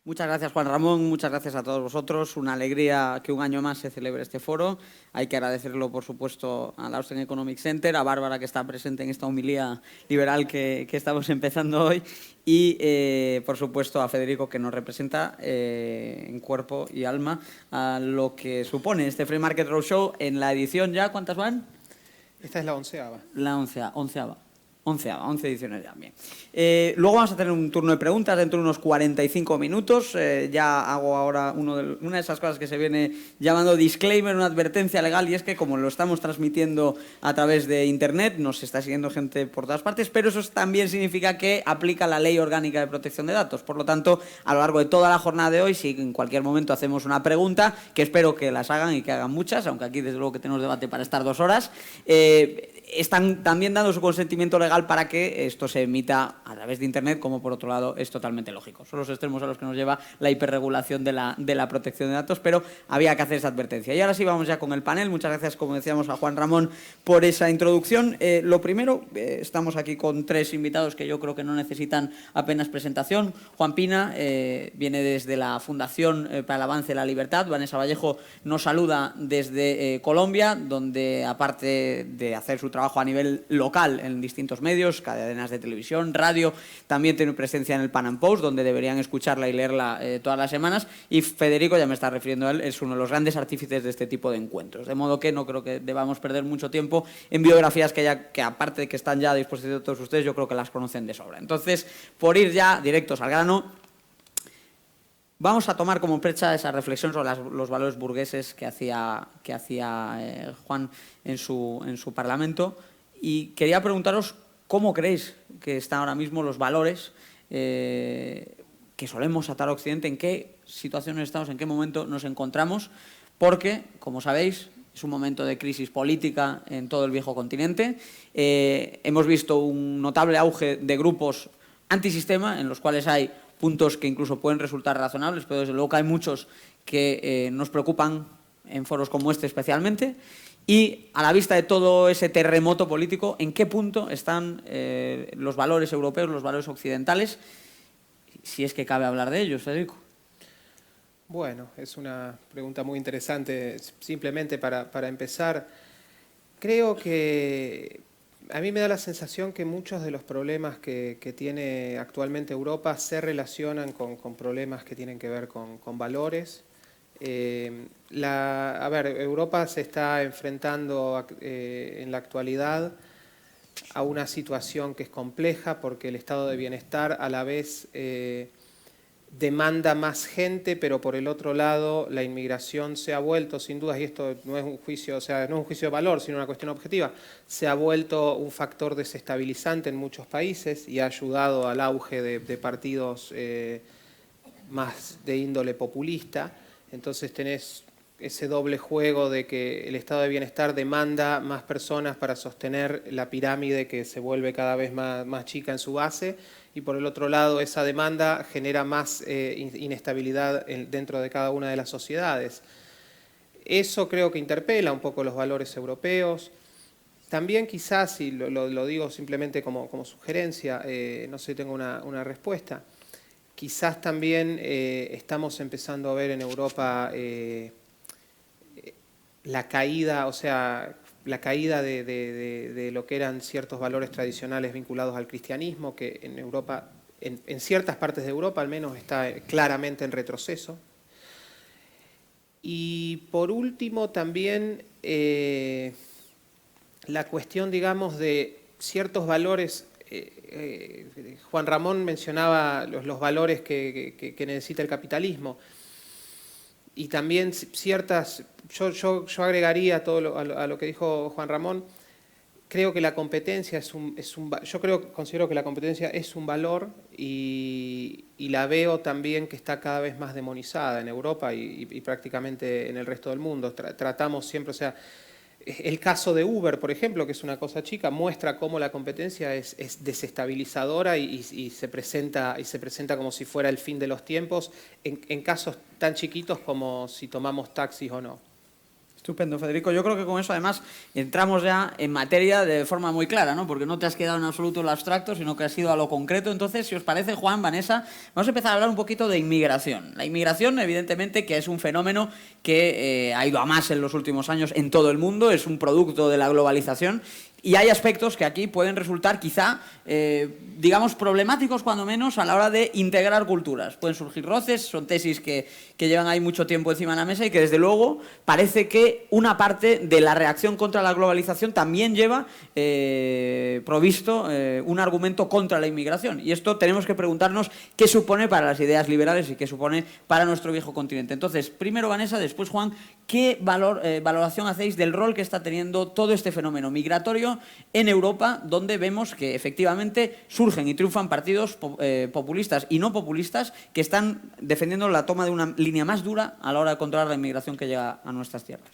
Muchas gracias, Juan Ramón, muchas gracias a todos vosotros. Una alegría que un año más se celebre este foro. Hay que agradecerlo, por supuesto, al Austrian Economic Center, a Bárbara, que está presente en esta homilía liberal que estamos empezando hoy, y, por supuesto, a Federico, que nos representa en cuerpo y alma a lo que supone este Free Market Roadshow en la edición ya. ¿Cuántas van? Esta es la 11ª. La onceava. 11 ediciones ya, bien. Luego vamos a tener un turno de preguntas dentro de unos 45 minutos. Ya hago ahora una de esas cosas que se viene llamando disclaimer, una advertencia legal, y es que como lo estamos transmitiendo a través de Internet, nos está siguiendo gente por todas partes, pero eso también significa que aplica la Ley Orgánica de Protección de Datos. Por lo tanto, a lo largo de toda la jornada de hoy, si en cualquier momento hacemos una pregunta, que espero que las hagan y que hagan muchas, aunque aquí desde luego que tenemos debate para estar 2 horas, están también dando su consentimiento legal para que esto se emita a través de Internet, como por otro lado es totalmente lógico. Son los extremos a los que nos lleva la hiperregulación de la protección de datos, pero había que hacer esa advertencia. Y ahora sí vamos ya con el panel. Muchas gracias, como decíamos, a Juan Ramón por esa introducción. Lo primero, estamos aquí con 3 invitados que yo creo que no necesitan apenas presentación. Juan Pina viene desde la Fundación para el Avance de la Libertad. Vanessa Vallejo nos saluda desde Colombia, donde aparte de hacer su trabajo a nivel local en distintos medios, cadenas de televisión, radio, también tiene presencia en el Pan Am Post, donde deberían escucharla y leerla todas las semanas. Y Federico, ya me está refiriendo a él, es uno de los grandes artífices de este tipo de encuentros. De modo que no creo que debamos perder mucho tiempo en biografías que aparte de que están ya a disposición de todos ustedes, yo creo que las conocen de sobra. Entonces, por ir ya directos al grano, vamos a tomar como precha esa reflexión sobre los valores burgueses que hacía Juan en su parlamento, y quería preguntaros cómo creéis que están ahora mismo los valores que solemos atar a Occidente, en qué situaciones estamos, en qué momento nos encontramos, porque, como sabéis, es un momento de crisis política en todo el viejo continente. Hemos visto un notable auge de grupos antisistema, en los cuales hay puntos que incluso pueden resultar razonables, pero desde luego que hay muchos que nos preocupan en foros como este especialmente. Y a la vista de todo ese terremoto político, ¿en qué punto están los valores europeos, los valores occidentales? Si es que cabe hablar de ellos, Federico. Bueno, es una pregunta muy interesante. Simplemente para empezar, creo que a mí me da la sensación que muchos de los problemas que tiene actualmente Europa se relacionan con problemas que tienen que ver con valores. Europa se está enfrentando en la actualidad a una situación que es compleja, porque el estado de bienestar a la vez demanda más gente, pero por el otro lado la inmigración se ha vuelto, sin dudas, y esto no es un juicio, no es un juicio de valor, sino una cuestión objetiva, se ha vuelto un factor desestabilizante en muchos países y ha ayudado al auge de partidos más de índole populista. Entonces tenés ese doble juego de que el estado de bienestar demanda más personas para sostener la pirámide, que se vuelve cada vez más chica en su base, y por el otro lado esa demanda genera más inestabilidad dentro de cada una de las sociedades. Eso creo que interpela un poco los valores europeos. También quizás, y lo digo simplemente como sugerencia, no sé si tengo una respuesta, quizás también estamos empezando a ver en Europa la caída, la caída de lo que eran ciertos valores tradicionales vinculados al cristianismo, que en Europa, en ciertas partes de Europa al menos, está claramente en retroceso. Y por último también la cuestión, digamos, de ciertos valores. Juan Ramón mencionaba los valores que necesita el capitalismo. Y también ciertas, yo agregaría a lo que dijo Juan Ramón. Creo que la competencia considero que la competencia es un valor, y la veo también que está cada vez más demonizada en Europa y prácticamente en el resto del mundo. Tratamos siempre, el caso de Uber, por ejemplo, que es una cosa chica, muestra cómo la competencia es desestabilizadora y se presenta como si fuera el fin de los tiempos en casos tan chiquitos como si tomamos taxis o no. Estupendo, Federico. Yo creo que con eso además entramos ya en materia de forma muy clara, ¿no? Porque no te has quedado en absoluto en lo abstracto, sino que has ido a lo concreto. Entonces, si os parece, Juan, Vanessa, vamos a empezar a hablar un poquito de inmigración. La inmigración, evidentemente, que es un fenómeno que ha ido a más en los últimos años en todo el mundo, es un producto de la globalización. Y hay aspectos que aquí pueden resultar quizá, digamos, problemáticos cuando menos a la hora de integrar culturas. Pueden surgir roces, son tesis que llevan ahí mucho tiempo encima de la mesa y que desde luego parece que una parte de la reacción contra la globalización también lleva provisto un argumento contra la inmigración. Y esto tenemos que preguntarnos qué supone para las ideas liberales y qué supone para nuestro viejo continente. Entonces, primero Vanessa, después Juan, ¿qué valoración hacéis del rol que está teniendo todo este fenómeno migratorio en Europa, donde vemos que efectivamente surgen y triunfan partidos populistas y no populistas que están defendiendo la toma de una línea más dura a la hora de controlar la inmigración que llega a nuestras tierras?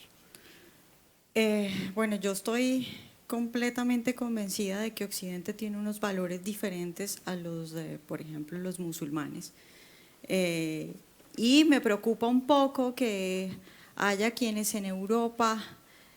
Bueno, yo estoy completamente convencida de que Occidente tiene unos valores diferentes a los de, por ejemplo, los musulmanes. Y me preocupa un poco que haya quienes en Europa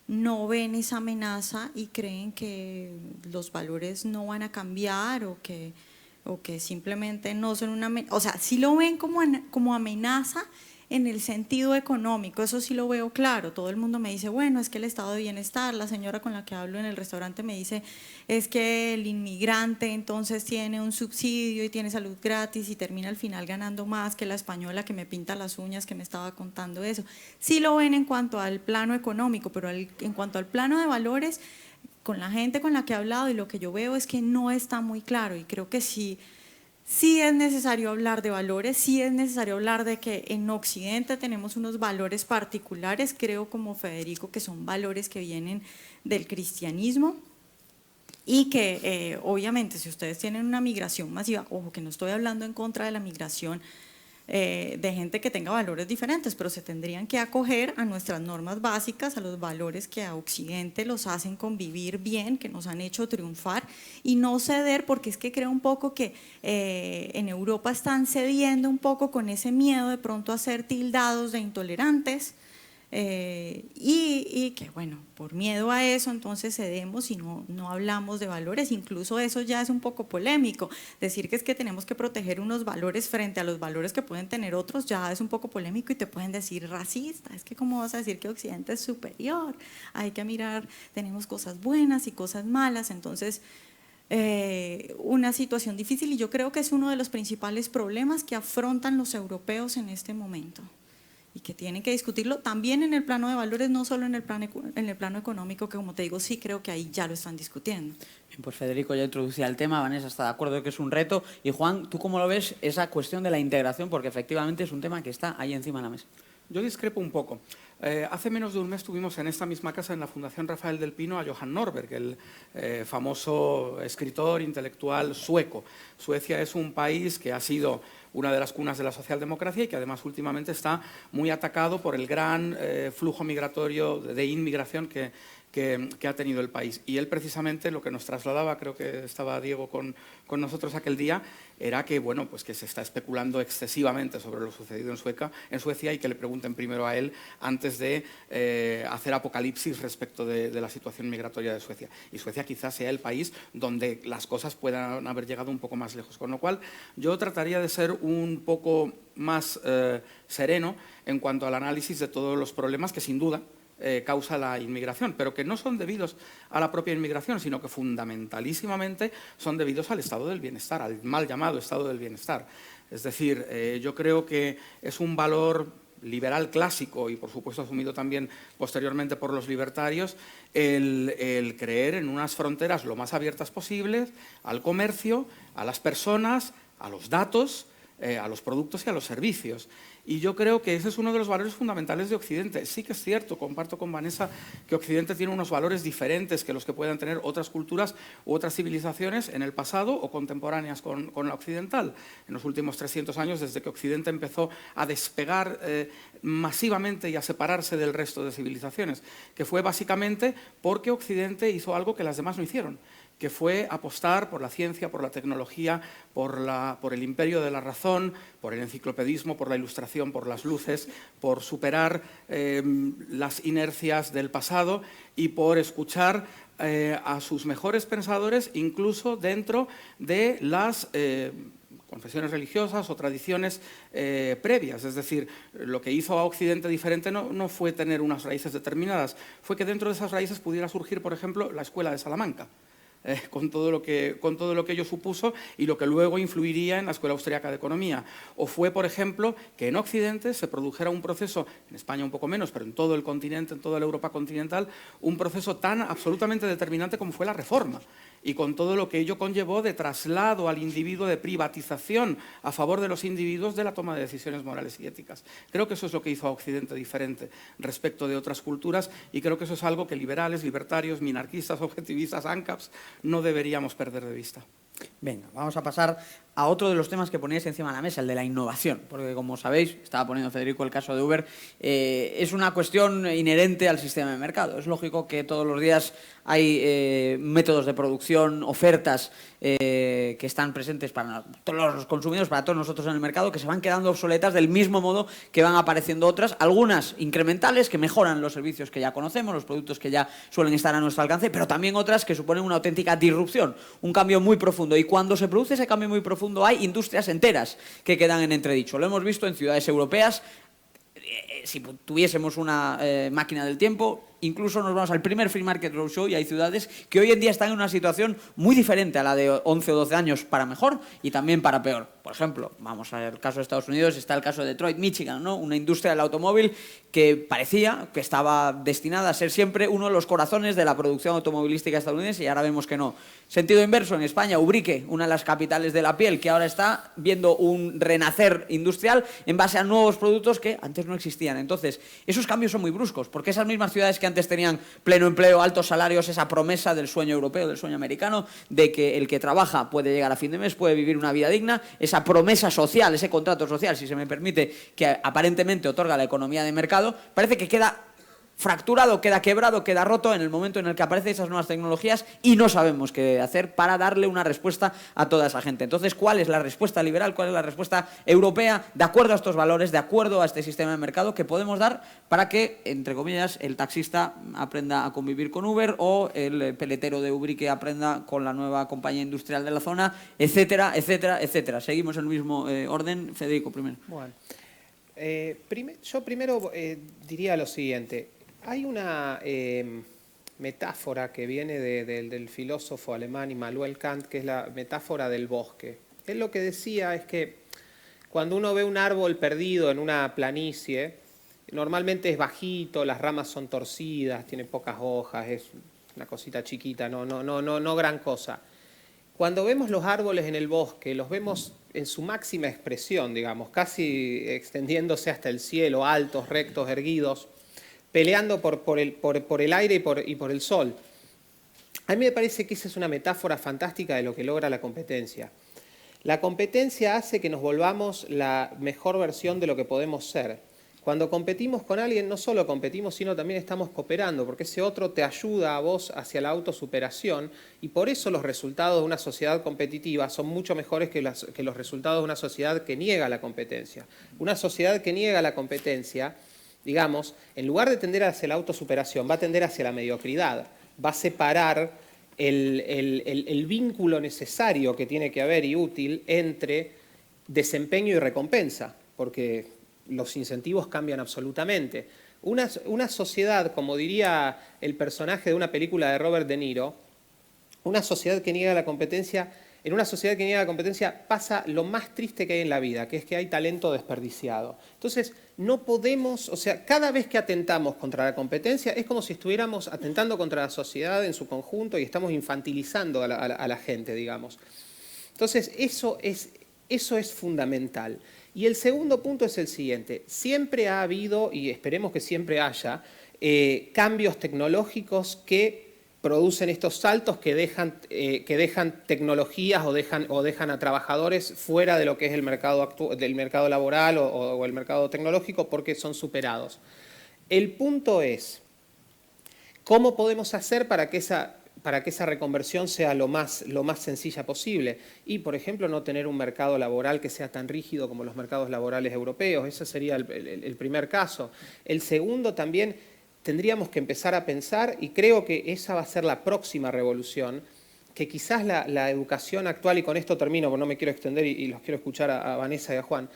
no ven esa amenaza y creen que los valores no van a cambiar o que simplemente no son una amenaza. O sea, sí lo ven como amenaza en el sentido económico, eso sí lo veo claro. Todo el mundo me dice, bueno, es que el estado de bienestar, la señora con la que hablo en el restaurante me dice, es que el inmigrante entonces tiene un subsidio y tiene salud gratis y termina al final ganando más que la española que me pinta las uñas, que me estaba contando eso. Sí lo ven en cuanto al plano económico, pero en cuanto al plano de valores, con la gente con la que he hablado y lo que yo veo es que no está muy claro, y creo que sí es necesario hablar de valores, sí es necesario hablar de que en Occidente tenemos unos valores particulares, creo como Federico que son valores que vienen del cristianismo y que obviamente si ustedes tienen una migración masiva, ojo que no estoy hablando en contra de la migración de gente que tenga valores diferentes, pero se tendrían que acoger a nuestras normas básicas, a los valores que a Occidente los hacen convivir bien, que nos han hecho triunfar y no ceder, porque es que creo un poco que en Europa están cediendo un poco con ese miedo de pronto a ser tildados de intolerantes. Y que bueno, por miedo a eso entonces cedemos y no hablamos de valores, incluso eso ya es un poco polémico, decir que es que tenemos que proteger unos valores frente a los valores que pueden tener otros ya es un poco polémico y te pueden decir racista, es que cómo vas a decir que Occidente es superior, hay que mirar, tenemos cosas buenas y cosas malas, entonces una situación difícil y yo creo que es uno de los principales problemas que afrontan los europeos en este momento. Y que tienen que discutirlo también en el plano de valores, no solo en el plano económico, que como te digo, sí creo que ahí ya lo están discutiendo. Bien, pues Federico ya introducía el tema, Vanessa está de acuerdo que es un reto. Y Juan, ¿tú cómo lo ves esa cuestión de la integración? Porque efectivamente es un tema que está ahí encima de la mesa. Yo discrepo un poco. Hace menos de un mes tuvimos en esta misma casa, en la Fundación Rafael del Pino, a Johan Norberg, el famoso escritor intelectual sueco. Suecia es un país que ha sido una de las cunas de la socialdemocracia y que además últimamente está muy atacado por el gran flujo migratorio de inmigración que ha tenido el país. Y él precisamente lo que nos trasladaba, creo que estaba Diego con nosotros aquel día, era que, bueno, pues que se está especulando excesivamente sobre lo sucedido en Suecia y que le pregunten primero a él antes de hacer apocalipsis respecto de la situación migratoria de Suecia. Y Suecia quizás sea el país donde las cosas puedan haber llegado un poco más lejos. Con lo cual, yo trataría de ser un poco más sereno en cuanto al análisis de todos los problemas que, sin duda, causa la inmigración, pero que no son debidos a la propia inmigración, sino que fundamentalísimamente son debidos al estado del bienestar, al mal llamado estado del bienestar. Es decir, yo creo que es un valor liberal clásico y por supuesto asumido también posteriormente por los libertarios, el creer en unas fronteras lo más abiertas posibles al comercio, a las personas, a los datos, a los productos y a los servicios. Y yo creo que ese es uno de los valores fundamentales de Occidente. Sí que es cierto, comparto con Vanessa, que Occidente tiene unos valores diferentes que los que puedan tener otras culturas u otras civilizaciones en el pasado o contemporáneas con la occidental. En los últimos 300 años, desde que Occidente empezó a despegar masivamente y a separarse del resto de civilizaciones, que fue básicamente porque Occidente hizo algo que las demás no hicieron, que fue apostar por la ciencia, por la tecnología, por el imperio de la razón, por el enciclopedismo, por la ilustración preocupación por las luces, por superar las inercias del pasado y por escuchar a sus mejores pensadores, incluso dentro de las confesiones religiosas o tradiciones previas. Es decir, lo que hizo a Occidente diferente no fue tener unas raíces determinadas, fue que dentro de esas raíces pudiera surgir, por ejemplo, la Escuela de Salamanca. Con todo lo que ello supuso y lo que luego influiría en la Escuela Austriaca de Economía. O fue, por ejemplo, que en Occidente se produjera un proceso, en España un poco menos, pero en todo el continente, en toda la Europa continental, un proceso tan absolutamente determinante como fue la Reforma, y con todo lo que ello conllevó de traslado al individuo, de privatización a favor de los individuos de la toma de decisiones morales y éticas. Creo que eso es lo que hizo a Occidente diferente respecto de otras culturas, y creo que eso es algo que liberales, libertarios, minarquistas, objetivistas, ANCAPs, no deberíamos perder de vista. Venga, vamos a pasar a otro de los temas que poníais encima de la mesa, el de la innovación, porque como sabéis, estaba poniendo Federico el caso de Uber, es una cuestión inherente al sistema de mercado. Es lógico que todos los días hay métodos de producción, ofertas que están presentes para todos los consumidores, para todos nosotros en el mercado, que se van quedando obsoletas del mismo modo que van apareciendo otras, algunas incrementales que mejoran los servicios que ya conocemos, los productos que ya suelen estar a nuestro alcance, pero también otras que suponen una auténtica disrupción, un cambio muy profundo. Y cuando se produce ese cambio muy profundo hay industrias enteras que quedan en entredicho. Lo hemos visto en ciudades europeas. Si tuviésemos una máquina del tiempo, incluso nos vamos al primer Free Market Roadshow y hay ciudades que hoy en día están en una situación muy diferente a la de 11 o 12 años, para mejor y también para peor. Por ejemplo, vamos al caso de Estados Unidos, está el caso de Detroit, Michigan, ¿no? Una industria del automóvil que parecía que estaba destinada a ser siempre uno de los corazones de la producción automovilística estadounidense, y ahora vemos que no. Sentido inverso, en España, Ubrique, una de las capitales de la piel, que ahora está viendo un renacer industrial en base a nuevos productos que antes no existían. Entonces, esos cambios son muy bruscos, porque esas mismas ciudades que antes tenían pleno empleo, altos salarios, esa promesa del sueño europeo, del sueño americano, de que el que trabaja puede llegar a fin de mes, puede vivir una vida digna, esa promesa social, ese contrato social, si se me permite, que aparentemente otorga la economía de mercado, parece que queda fracturado, queda quebrado, queda roto en el momento en el que aparecen esas nuevas tecnologías y no sabemos qué hacer para darle una respuesta a toda esa gente. Entonces, ¿cuál es la respuesta liberal? ¿Cuál es la respuesta europea, de acuerdo a estos valores, de acuerdo a este sistema de mercado, que podemos dar para que, entre comillas, el taxista aprenda a convivir con Uber o el peletero de Ubrique aprenda con la nueva compañía industrial de la zona, etcétera, etcétera, etcétera? Seguimos en el mismo orden. Federico, primero. Bueno, yo primero diría lo siguiente. Hay una metáfora que viene del filósofo alemán Immanuel Kant, que es la metáfora del bosque. Él lo que decía es que cuando uno ve un árbol perdido en una planicie, normalmente es bajito, las ramas son torcidas, tiene pocas hojas, es una cosita chiquita, no gran cosa. Cuando vemos los árboles en el bosque, los vemos en su máxima expresión, digamos, casi extendiéndose hasta el cielo, altos, rectos, erguidos, peleando por el aire y por el sol. A mí me parece que esa es una metáfora fantástica de lo que logra la competencia. La competencia hace que nos volvamos la mejor versión de lo que podemos ser. Cuando competimos con alguien, no solo competimos, sino también estamos cooperando, porque ese otro te ayuda a vos hacia la autosuperación, y por eso los resultados de una sociedad competitiva son mucho mejores que los resultados de una sociedad que niega la competencia. Una sociedad que niega la competencia, digamos, en lugar de tender hacia la autosuperación, va a tender hacia la mediocridad, va a separar el vínculo necesario que tiene que haber y útil entre desempeño y recompensa, porque los incentivos cambian absolutamente. Una sociedad, como diría el personaje de una película de Robert De Niro, una sociedad que niega la competencia, en una sociedad que niega la competencia pasa lo más triste que hay en la vida, que es que hay talento desperdiciado. Entonces, no podemos, o sea, cada vez que atentamos contra la competencia es como si estuviéramos atentando contra la sociedad en su conjunto y estamos infantilizando a la gente, digamos. Entonces, eso es fundamental. Y el segundo punto es el siguiente. Siempre ha habido, y esperemos que siempre haya, cambios tecnológicos que producen estos saltos que dejan tecnologías o dejan a trabajadores fuera de lo que es el del mercado laboral o el mercado tecnológico porque son superados. El punto es, ¿cómo podemos hacer para que esa reconversión sea lo más sencilla posible. Y, por ejemplo, no tener un mercado laboral que sea tan rígido como los mercados laborales europeos. Ese sería el primer caso. El segundo también tendríamos que empezar a pensar, y creo que esa va a ser la próxima revolución, que quizás la educación actual, y con esto termino porque no me quiero extender y los quiero escuchar a Vanessa y a Juan,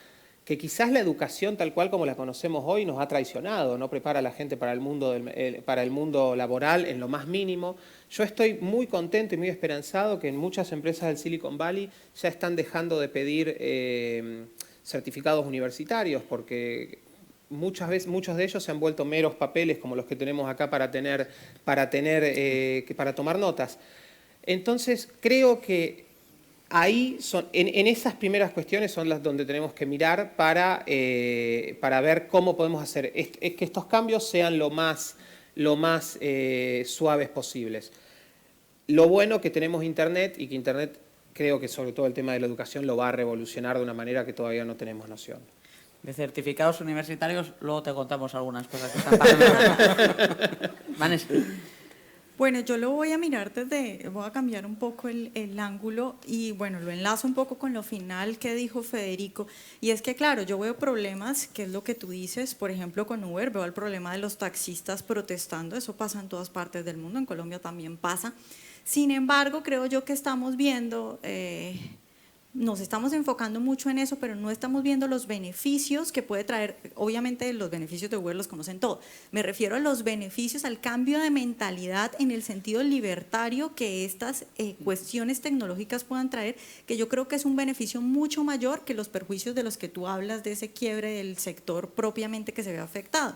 que quizás la educación tal cual como la conocemos hoy nos ha traicionado, no prepara a la gente para el mundo laboral en lo más mínimo. Yo estoy muy contento y muy esperanzado que en muchas empresas del Silicon Valley ya están dejando de pedir certificados universitarios, porque muchos de ellos se han vuelto meros papeles como los que tenemos acá para tomar notas. Entonces creo que ahí en esas primeras cuestiones son las donde tenemos que mirar para ver cómo podemos hacer que estos cambios sean lo más suaves posibles. Lo bueno que tenemos Internet, y que Internet creo que sobre todo el tema de la educación lo va a revolucionar de una manera que todavía no tenemos noción. De certificados universitarios, luego te contamos algunas cosas que están pasando. Vanessa. Bueno, yo lo voy a mirar voy a cambiar un poco el ángulo y bueno, lo enlazo un poco con lo final que dijo Federico, y es que claro, yo veo problemas, que es lo que tú dices, por ejemplo con Uber, veo el problema de los taxistas protestando, eso pasa en todas partes del mundo, en Colombia también pasa. Sin embargo, creo yo que estamos viendo, nos estamos enfocando mucho en eso, pero no estamos viendo los beneficios que puede traer. Obviamente los beneficios de Uber los conocen todos, me refiero a los beneficios, al cambio de mentalidad en el sentido libertario que estas cuestiones tecnológicas puedan traer, que yo creo que es un beneficio mucho mayor que los perjuicios de los que tú hablas, de ese quiebre del sector propiamente que se ve afectado.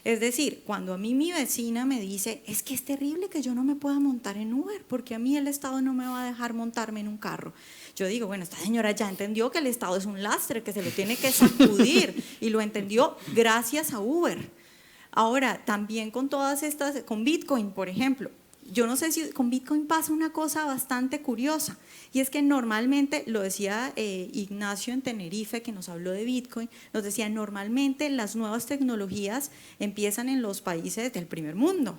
Es decir, cuando a mí mi vecina me dice, es que es terrible que yo no me pueda montar en Uber, porque a mí el Estado no me va a dejar montarme en un carro. Yo digo, bueno, esta señora ya entendió que el Estado es un lastre, que se lo tiene que sacudir, y lo entendió gracias a Uber. Ahora, también con todas estas, con Bitcoin, por ejemplo, yo no sé si con Bitcoin pasa una cosa bastante curiosa, y es que normalmente, lo decía Ignacio en Tenerife, que nos habló de Bitcoin, nos decía, normalmente las nuevas tecnologías empiezan en los países del primer mundo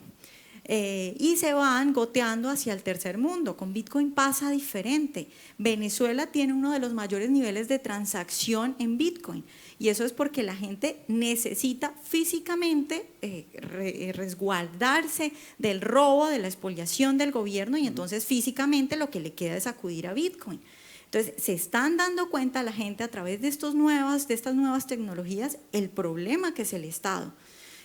y se van goteando hacia el tercer mundo. Con Bitcoin pasa diferente. Venezuela tiene uno de los mayores niveles de transacción en Bitcoin, y eso es porque la gente necesita físicamente resguardarse del robo, de la expoliación del gobierno, y entonces físicamente lo que le queda es acudir a Bitcoin. Entonces se están dando cuenta la gente a través de estas nuevas tecnologías el problema que es el Estado.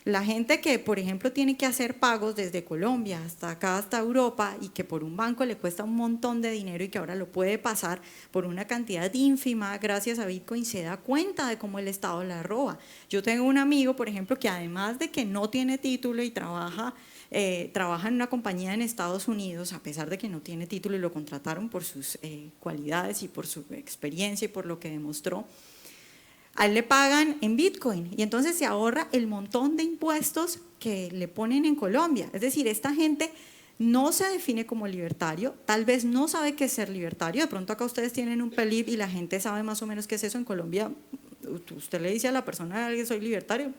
La gente que, por ejemplo, tiene que hacer pagos desde Colombia hasta acá, hasta Europa, y que por un banco le cuesta un montón de dinero y que ahora lo puede pasar por una cantidad ínfima gracias a Bitcoin, se da cuenta de cómo el Estado la roba. Yo tengo un amigo, por ejemplo, que además de que no tiene título y trabaja en una compañía en Estados Unidos, a pesar de que no tiene título y lo contrataron por sus cualidades y por su experiencia y por lo que demostró, a él le pagan en Bitcoin y entonces se ahorra el montón de impuestos que le ponen en Colombia. Es decir, esta gente no se define como libertario, tal vez no sabe qué es ser libertario. De pronto acá ustedes tienen un PELIP y la gente sabe más o menos qué es eso. En Colombia usted le dice a la persona que soy libertario,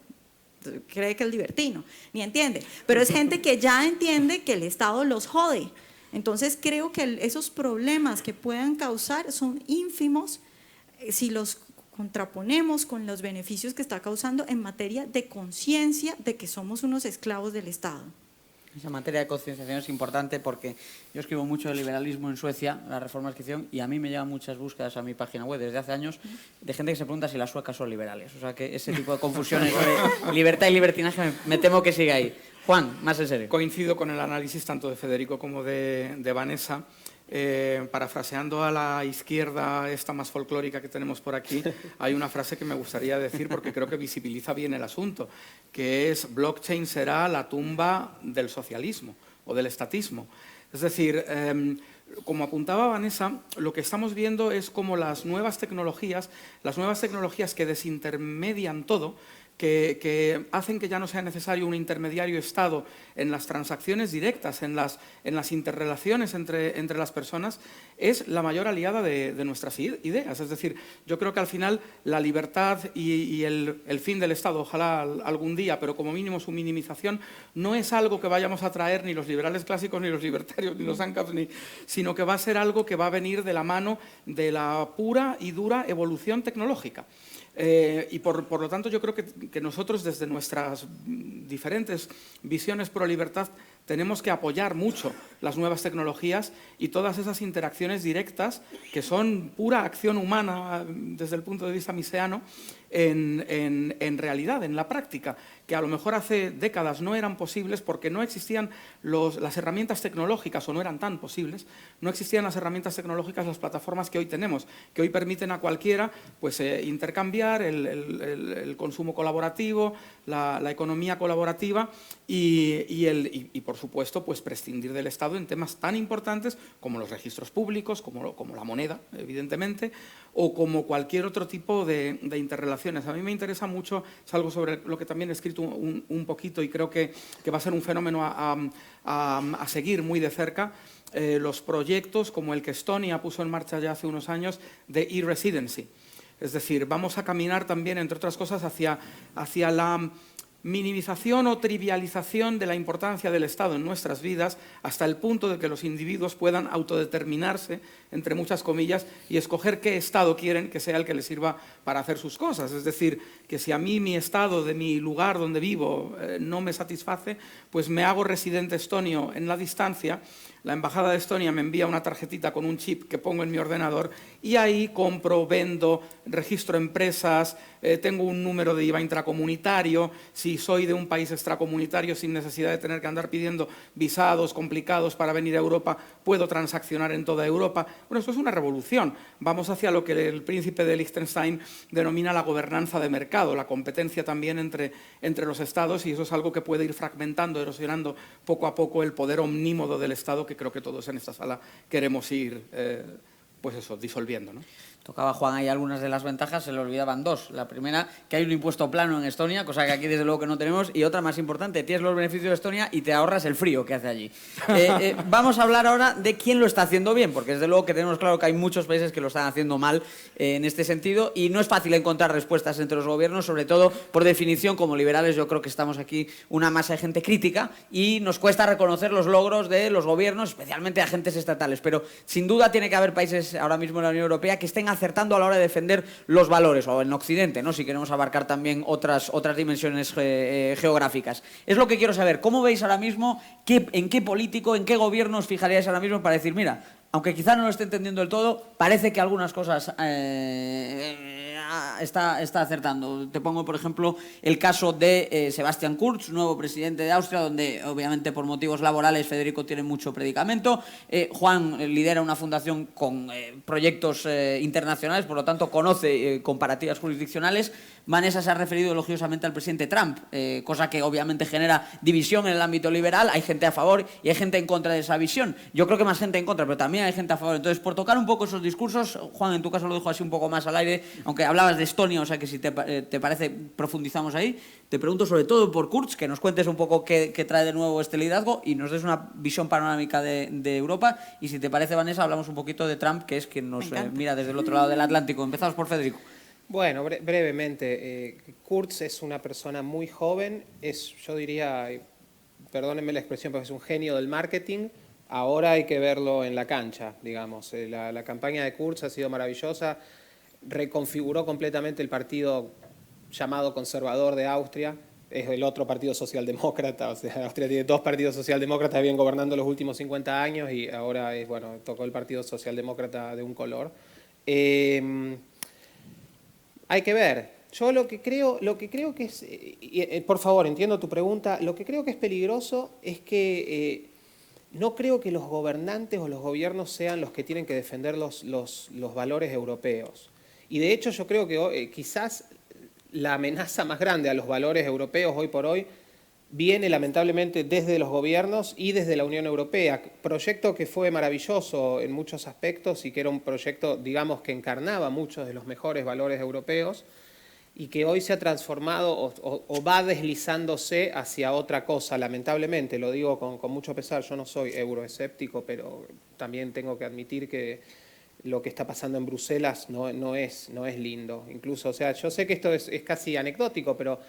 cree que es libertino, ni entiende, pero es gente que ya entiende que el Estado los jode. Entonces creo que esos problemas que puedan causar son ínfimos si los contraponemos con los beneficios que está causando en materia de conciencia de que somos unos esclavos del Estado. Esa materia de concienciación es importante porque yo escribo mucho de liberalismo en Suecia, las reformas que hicieron, y a mí me llegan muchas búsquedas a mi página web desde hace años de gente que se pregunta si las suecas son liberales. O sea que ese tipo de confusiones sobre libertad y libertinaje me temo que sigue ahí. Juan, más en serio. Coincido con el análisis tanto de Federico como de Vanessa. Parafraseando a la izquierda esta más folclórica que tenemos por aquí, hay una frase que me gustaría decir porque creo que visibiliza bien el asunto, que es: blockchain será la tumba del socialismo o del estatismo. Es decir, como apuntaba Vanessa, lo que estamos viendo es como las nuevas tecnologías que desintermedian todo, que hacen que ya no sea necesario un intermediario Estado en las transacciones directas, en las interrelaciones entre las personas, es la mayor aliada de nuestras ideas. Es decir, yo creo que al final la libertad y el fin del Estado, ojalá algún día, pero como mínimo su minimización, no es algo que vayamos a traer ni los liberales clásicos, ni los libertarios, ni los ANCAPs, sino que va a ser algo que va a venir de la mano de la pura y dura evolución tecnológica. Y por lo tanto yo creo que nosotros desde nuestras diferentes visiones pro libertad tenemos que apoyar mucho las nuevas tecnologías y todas esas interacciones directas que son pura acción humana desde el punto de vista miseano en realidad, en la práctica, que a lo mejor hace décadas no eran posibles porque no existían las herramientas tecnológicas o no eran tan posibles, no existían las herramientas tecnológicas, las plataformas que hoy tenemos, que hoy permiten a cualquiera pues, intercambiar el consumo colaborativo, la economía colaborativa y por supuesto, pues prescindir del Estado en temas tan importantes como los registros públicos, como la moneda, evidentemente, o como cualquier otro tipo de interrelaciones. A mí me interesa mucho, es algo sobre lo que también he escrito un poquito y creo que va a ser un fenómeno a seguir muy de cerca, los proyectos como el que Estonia puso en marcha ya hace unos años de e-residency. Es decir, vamos a caminar también, entre otras cosas, hacia la minimización o trivialización de la importancia del Estado en nuestras vidas hasta el punto de que los individuos puedan autodeterminarse, entre muchas comillas, y escoger qué Estado quieren que sea el que les sirva para hacer sus cosas. Es decir, que si a mí mi Estado de mi lugar donde vivo no me satisface, pues me hago residente estonio en la distancia. La Embajada de Estonia me envía una tarjetita con un chip que pongo en mi ordenador y ahí compro, vendo, registro empresas, tengo un número de IVA intracomunitario, si soy de un país extracomunitario sin necesidad de tener que andar pidiendo visados complicados para venir a Europa, puedo transaccionar en toda Europa. Bueno, esto es una revolución. Vamos hacia lo que el príncipe de Liechtenstein denomina la gobernanza de mercado, la competencia también entre los estados, y eso es algo que puede ir fragmentando, erosionando poco a poco el poder omnímodo del Estado, que creo que todos en esta sala queremos ir pues eso, disolviendo, ¿no? Tocaba Juan ahí algunas de las ventajas, se le olvidaban dos. La primera, que hay un impuesto plano en Estonia, cosa que aquí desde luego que no tenemos, y otra más importante, tienes los beneficios de Estonia y te ahorras el frío que hace allí. Vamos a hablar ahora de quién lo está haciendo bien, porque desde luego que tenemos claro que hay muchos países que lo están haciendo mal en este sentido, y no es fácil encontrar respuestas entre los gobiernos, sobre todo por definición, como liberales yo creo que estamos aquí una masa de gente crítica y nos cuesta reconocer los logros de los gobiernos, especialmente agentes estatales, pero sin duda tiene que haber países ahora mismo en la Unión Europea que estén acertando a la hora de defender los valores, o en Occidente, ¿no? Si queremos abarcar también otras dimensiones geográficas. Es lo que quiero saber. ¿Cómo veis ahora mismo, en qué político, en qué gobierno os fijaríais ahora mismo para decir, mira, aunque quizá no lo esté entendiendo del todo, parece que algunas cosas está acertando? Te pongo, por ejemplo, el caso de Sebastian Kurz, nuevo presidente de Austria, donde obviamente por motivos laborales Federico tiene mucho predicamento. Juan lidera una fundación con proyectos internacionales, por lo tanto conoce comparativas jurisdiccionales. Vanessa se ha referido elogiosamente al presidente Trump, cosa que obviamente genera división en el ámbito liberal. Hay gente a favor y hay gente en contra de esa visión. Yo creo que más gente en contra, pero también hay gente a favor. Entonces, por tocar un poco esos discursos, Juan, en tu caso lo dejo así un poco más al aire, aunque hablabas de Estonia, o sea que si te parece profundizamos ahí. Te pregunto sobre todo por Kurz, que nos cuentes un poco qué trae de nuevo este liderazgo y nos des una visión panorámica de Europa. Y si te parece, Vanessa, hablamos un poquito de Trump, que es quien nos mira desde el otro lado del Atlántico. Empezamos por Federico. Bueno, brevemente, Kurz es una persona muy joven, yo diría, perdónenme la expresión, pero es un genio del marketing. Ahora hay que verlo en la cancha, digamos. La campaña de Kurz ha sido maravillosa, reconfiguró completamente el partido llamado conservador de Austria, es el otro partido socialdemócrata, o sea, Austria tiene dos partidos socialdemócratas que vienen gobernando los últimos 50 años y ahora tocó el partido socialdemócrata de un color. Hay que ver. Yo lo que creo que es, por favor, entiendo tu pregunta, lo que creo que es peligroso es que no creo que los gobernantes o los gobiernos sean los que tienen que defender los valores europeos. Y de hecho yo creo que quizás la amenaza más grande a los valores europeos hoy por hoy viene lamentablemente desde los gobiernos y desde la Unión Europea. Proyecto que fue maravilloso en muchos aspectos y que era un proyecto, digamos, que encarnaba muchos de los mejores valores europeos, y que hoy se ha transformado o va deslizándose hacia otra cosa, lamentablemente. Lo digo con mucho pesar, yo no soy euroescéptico, pero también tengo que admitir que lo que está pasando en Bruselas no es lindo. Incluso, o sea, yo sé que esto es casi anecdótico, pero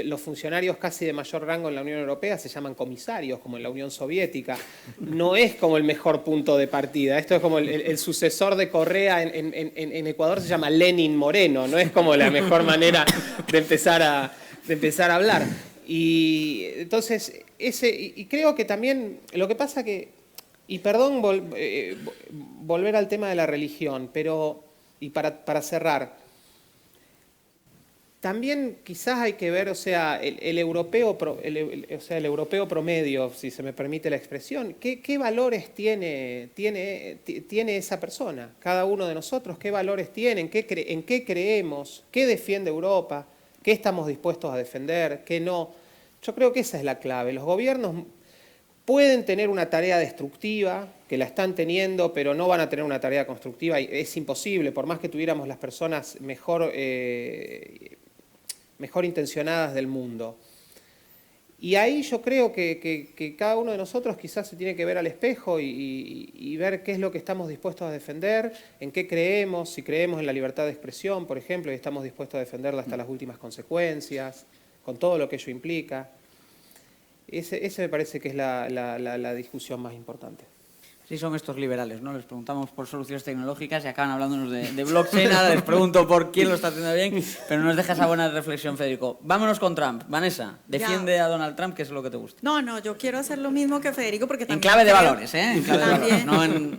los funcionarios casi de mayor rango en la Unión Europea se llaman comisarios, como en la Unión Soviética. No es como el mejor punto de partida. Esto es como el sucesor de Correa en Ecuador se llama Lenin Moreno. No es como la mejor manera de empezar a hablar. Y entonces, y creo que también lo que pasa que, y perdón volver al tema de la religión, pero, y para cerrar, también quizás hay que ver, o sea, el europeo promedio, si se me permite la expresión, ¿qué valores tiene esa persona? Cada uno de nosotros, ¿qué valores tiene? ¿En qué creemos? ¿Qué defiende Europa? ¿Qué estamos dispuestos a defender? ¿Qué no? Yo creo que esa es la clave. Los gobiernos pueden tener una tarea destructiva, que la están teniendo, pero no van a tener una tarea constructiva. Y es imposible, por más que tuviéramos las personas mejor intencionadas del mundo. Y ahí yo creo que cada uno de nosotros quizás se tiene que ver al espejo y ver qué es lo que estamos dispuestos a defender, en qué creemos, si creemos en la libertad de expresión, por ejemplo, y estamos dispuestos a defenderla hasta las últimas consecuencias, con todo lo que ello implica. Ese me parece que es la discusión más importante. Sí, son estos liberales, ¿no? Les preguntamos por soluciones tecnológicas y acaban hablándonos de blockchain. Ahora les pregunto por quién lo está haciendo bien, pero nos deja esa buena reflexión, Federico. Vámonos con Trump. Vanessa, defiende a Donald Trump, que es lo que te gusta. No, yo quiero hacer lo mismo que Federico porque también... En clave de valores, ¿eh? En clave de valores, no en...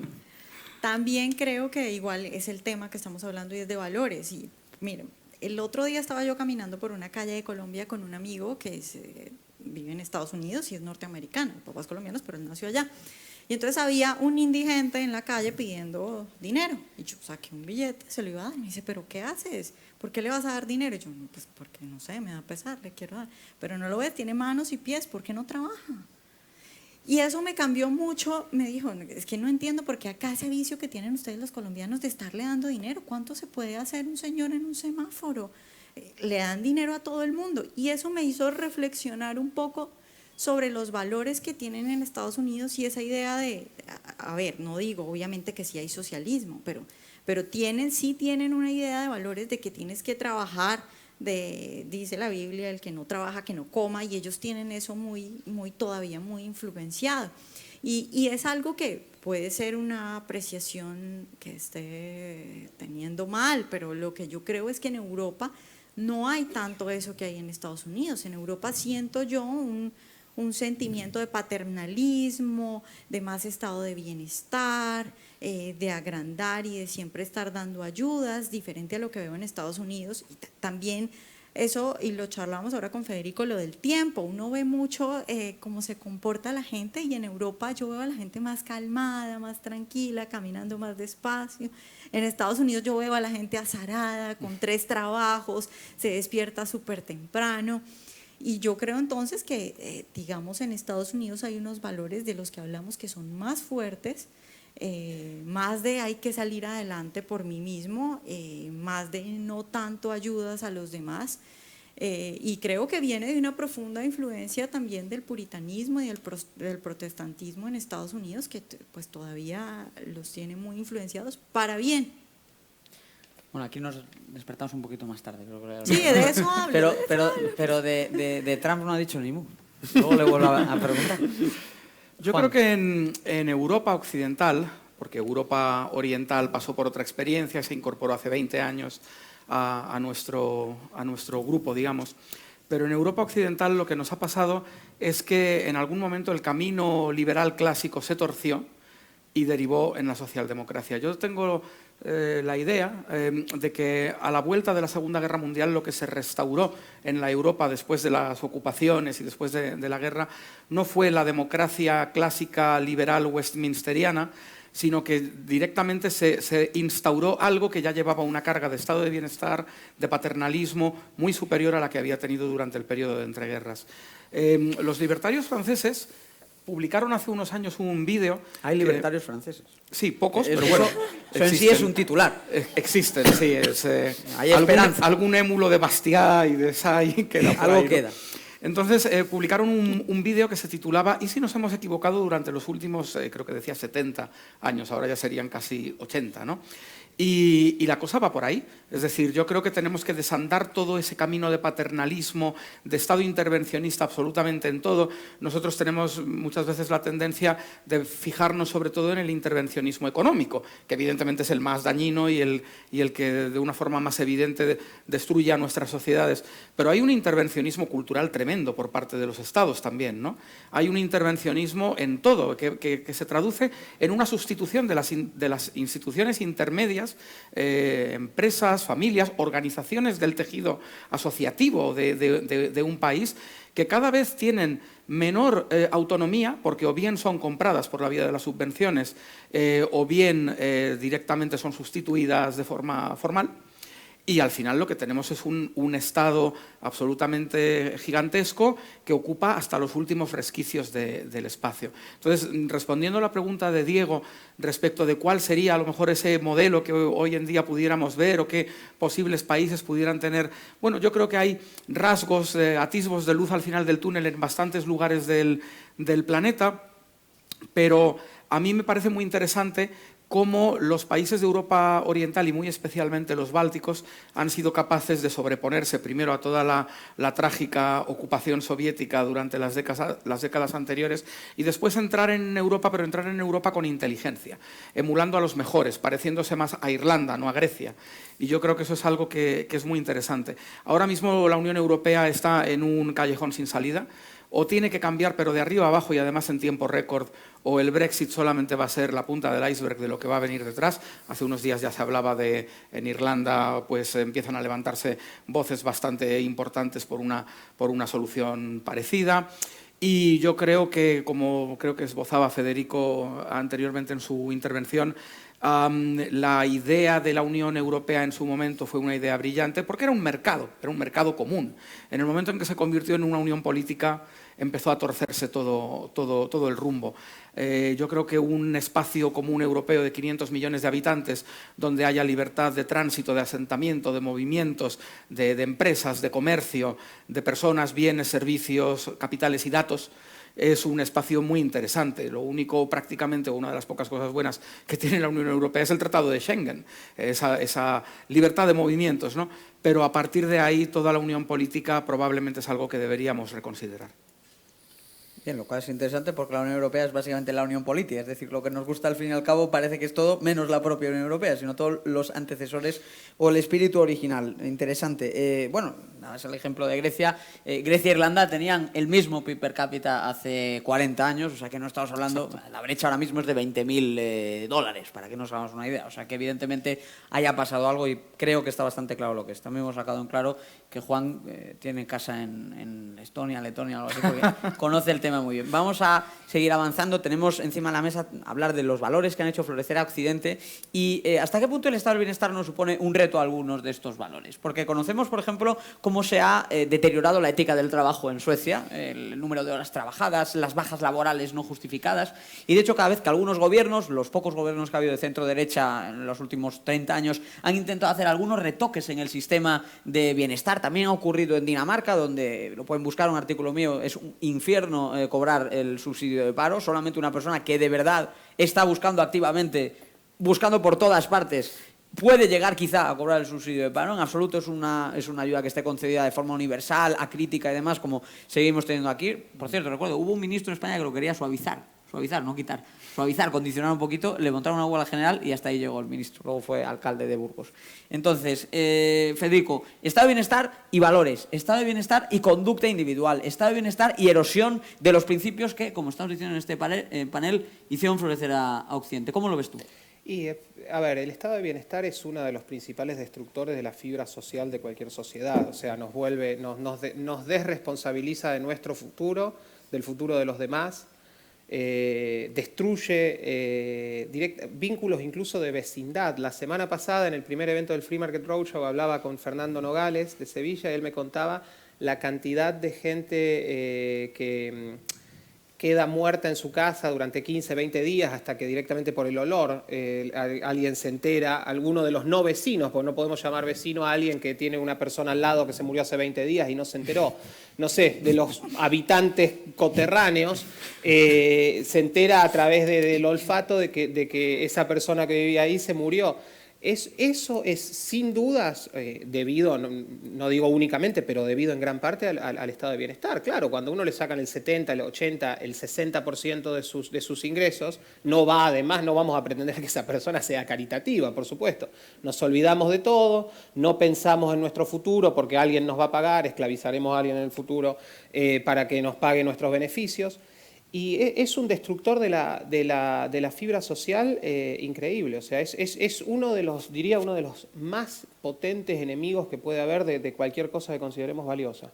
También creo que igual es el tema que estamos hablando y es de valores. Y miren, el otro día estaba yo caminando por una calle de Colombia con un amigo que vive en Estados Unidos y es norteamericano. El papá es colombiano, pero él nació allá. Y entonces había un indigente en la calle pidiendo dinero. Y yo saqué un billete, se lo iba a dar. Y me dice, ¿pero qué haces? ¿Por qué le vas a dar dinero? Y yo, no, pues porque no sé, me da pesar, le quiero dar. Pero no lo ves, tiene manos y pies, ¿por qué no trabaja? Y eso me cambió mucho. Me dijo, es que no entiendo por qué acá ese vicio que tienen ustedes los colombianos de estarle dando dinero. ¿Cuánto se puede hacer un señor en un semáforo? Le dan dinero a todo el mundo. Y eso me hizo reflexionar un poco sobre los valores que tienen en Estados Unidos y esa idea de, a ver, no digo obviamente que sí hay socialismo, pero sí tienen una idea de valores de que tienes que trabajar, dice la Biblia, el que no trabaja, que no coma, y ellos tienen eso todavía muy influenciado. Y es algo que puede ser una apreciación que esté teniendo mal, pero lo que yo creo es que en Europa no hay tanto eso que hay en Estados Unidos. En Europa siento yo un sentimiento de paternalismo, de más estado de bienestar, de agrandar y de siempre estar dando ayudas, diferente a lo que veo en Estados Unidos. Y también eso, y lo charlamos ahora con Federico, lo del tiempo. Uno ve mucho cómo se comporta la gente y en Europa yo veo a la gente más calmada, más tranquila, caminando más despacio. En Estados Unidos yo veo a la gente azarada, con 3 trabajos, se despierta súper temprano. Y yo creo entonces que, digamos, en Estados Unidos hay unos valores de los que hablamos que son más fuertes, más de hay que salir adelante por mí mismo, más de no tanto ayudas a los demás. Y creo que viene de una profunda influencia también del puritanismo y del protestantismo en Estados Unidos, que pues todavía los tiene muy influenciados para bien. Bueno, aquí nos despertamos un poquito más tarde, creo que... Sí, de eso hablo. Pero de Trump no ha dicho ni mu. Luego le vuelvo a preguntar. Yo Juan. creo que en Europa occidental, porque Europa oriental pasó por otra experiencia, se incorporó hace 20 años a nuestro grupo, digamos, pero en Europa occidental lo que nos ha pasado es que en algún momento el camino liberal clásico se torció y derivó en la socialdemocracia. Yo tengo la idea de que a la vuelta de la Segunda Guerra Mundial lo que se restauró en la Europa después de las ocupaciones y después de la guerra no fue la democracia clásica liberal westminsteriana, sino que directamente se instauró algo que ya llevaba una carga de estado de bienestar, de paternalismo muy superior a la que había tenido durante el periodo de entreguerras. Los libertarios franceses publicaron hace unos años un vídeo. Hay libertarios franceses. Sí, pocos, pero Eso- bueno. eso en sí existen. es un titular. Existen, sí. Hay esperanza. Algún émulo de Bastiat y de Say queda por Algo ahí, ¿no? queda. Entonces, publicaron un vídeo que se titulaba ¿Y si nos hemos equivocado durante los últimos, creo que decía 70 años, ahora ya serían casi 80, ¿no? Y la cosa va por ahí. Es decir, yo creo que tenemos que desandar todo ese camino de paternalismo, de Estado intervencionista absolutamente en todo. Nosotros tenemos muchas veces la tendencia de fijarnos sobre todo en el intervencionismo económico, que evidentemente es el más dañino y el que de una forma más evidente destruye a nuestras sociedades. Pero hay un intervencionismo cultural tremendo por parte de los Estados también, ¿no? Hay un intervencionismo en todo, que se traduce en una sustitución de las instituciones intermedias, empresas, familias, organizaciones del tejido asociativo de un país, que cada vez tienen menor autonomía, porque o bien son compradas por la vía de las subvenciones o bien directamente son sustituidas de forma formal. Y al final lo que tenemos es un Estado absolutamente gigantesco que ocupa hasta los últimos resquicios del espacio. Entonces, respondiendo a la pregunta de Diego respecto de cuál sería a lo mejor ese modelo que hoy en día pudiéramos ver o qué posibles países pudieran tener, bueno, yo creo que hay rasgos, atisbos de luz al final del túnel en bastantes lugares del planeta, pero a mí me parece muy interesante cómo los países de Europa Oriental y muy especialmente los bálticos han sido capaces de sobreponerse primero a toda la trágica ocupación soviética durante las décadas anteriores y después entrar en Europa, pero entrar en Europa con inteligencia, emulando a los mejores, pareciéndose más a Irlanda, no a Grecia. Y yo creo que eso es algo que es muy interesante. Ahora mismo la Unión Europea está en un callejón sin salida. O tiene que cambiar, pero de arriba a abajo y además en tiempo récord, o el Brexit solamente va a ser la punta del iceberg de lo que va a venir detrás. Hace unos días ya se hablaba de, en Irlanda, pues empiezan a levantarse voces bastante importantes por una solución parecida. Y yo creo que, como creo que esbozaba Federico anteriormente en su intervención, la idea de la Unión Europea en su momento fue una idea brillante porque era un mercado común. En el momento en que se convirtió en una unión política, empezó a torcerse todo el rumbo. Yo creo que un espacio común europeo de 500 millones de habitantes, donde haya libertad de tránsito, de asentamiento, de movimientos, de empresas, de comercio, de personas, bienes, servicios, capitales y datos, es un espacio muy interesante. Lo único, prácticamente, una de las pocas cosas buenas que tiene la Unión Europea es el Tratado de Schengen, esa libertad de movimientos, ¿no? Pero a partir de ahí, toda la unión política probablemente es algo que deberíamos reconsiderar. Bien, lo cual es interesante porque la Unión Europea es básicamente la unión política, es decir, lo que nos gusta al fin y al cabo parece que es todo menos la propia Unión Europea, sino todos los antecesores o el espíritu original. Interesante. Bueno, nada, es el ejemplo de Grecia. Grecia e Irlanda tenían el mismo PIB per cápita hace 40 años, o sea que no estamos hablando, la brecha ahora mismo es de $20.000, para que nos hagamos una idea. O sea que evidentemente haya pasado algo y creo que está bastante claro lo que es. También hemos sacado en claro que Juan tiene casa en Estonia, Letonia, algo así, porque conoce el tema muy bien. Vamos a seguir avanzando. Tenemos encima de la mesa hablar de los valores que han hecho florecer a Occidente y hasta qué punto el estado del bienestar nos supone un reto a algunos de estos valores. Porque conocemos, por ejemplo, cómo se ha deteriorado la ética del trabajo en Suecia, el número de horas trabajadas, las bajas laborales no justificadas y de hecho cada vez que algunos gobiernos, los pocos gobiernos que ha habido de centro-derecha en los últimos 30 años, han intentado hacer algunos retoques en el sistema de bienestar. También ha ocurrido en Dinamarca, donde lo pueden buscar, un artículo mío, es un infierno cobrar el subsidio de paro. Solamente una persona que de verdad está buscando activamente, buscando por todas partes, puede llegar quizá a cobrar el subsidio de paro. En absoluto es una ayuda que esté concedida de forma universal, acrítica y demás, como seguimos teniendo aquí. Por cierto, recuerdo, hubo un ministro en España que lo quería suavizar, no quitar, suavizar, condicionar un poquito, le montaron una huelga general y hasta ahí llegó el ministro. Luego fue alcalde de Burgos. Entonces, Federico, estado de bienestar y valores, estado de bienestar y conducta individual, estado de bienestar y erosión de los principios que, como estamos diciendo en este panel, hicieron florecer a Occidente. ¿Cómo lo ves tú? Y, a ver, el estado de bienestar es uno de los principales destructores de la fibra social de cualquier sociedad. O sea, nos desresponsabiliza de nuestro futuro, del futuro de los demás. Destruye vínculos incluso de vecindad. La semana pasada, en el primer evento del Free Market Roadshow, hablaba con Fernando Nogales de Sevilla y él me contaba la cantidad de gente que queda muerta en su casa durante 15, 20 días hasta que directamente por el olor alguien se entera, alguno de los no vecinos, porque no podemos llamar vecino a alguien que tiene una persona al lado que se murió hace 20 días y no se enteró, no sé, de los habitantes coterráneos, se entera a través del olfato de que esa persona que vivía ahí se murió. Eso es sin dudas debido, no digo únicamente, pero debido en gran parte al estado de bienestar. Claro, cuando uno le sacan el 70, el 80, el 60% de sus ingresos, no vamos a pretender que esa persona sea caritativa, por supuesto. Nos olvidamos de todo, no pensamos en nuestro futuro porque alguien nos va a pagar, esclavizaremos a alguien en el futuro para que nos pague nuestros beneficios. Y es un destructor de la fibra social increíble. O sea, es uno de los, diría, uno de los más potentes enemigos que puede haber de cualquier cosa que consideremos valiosa.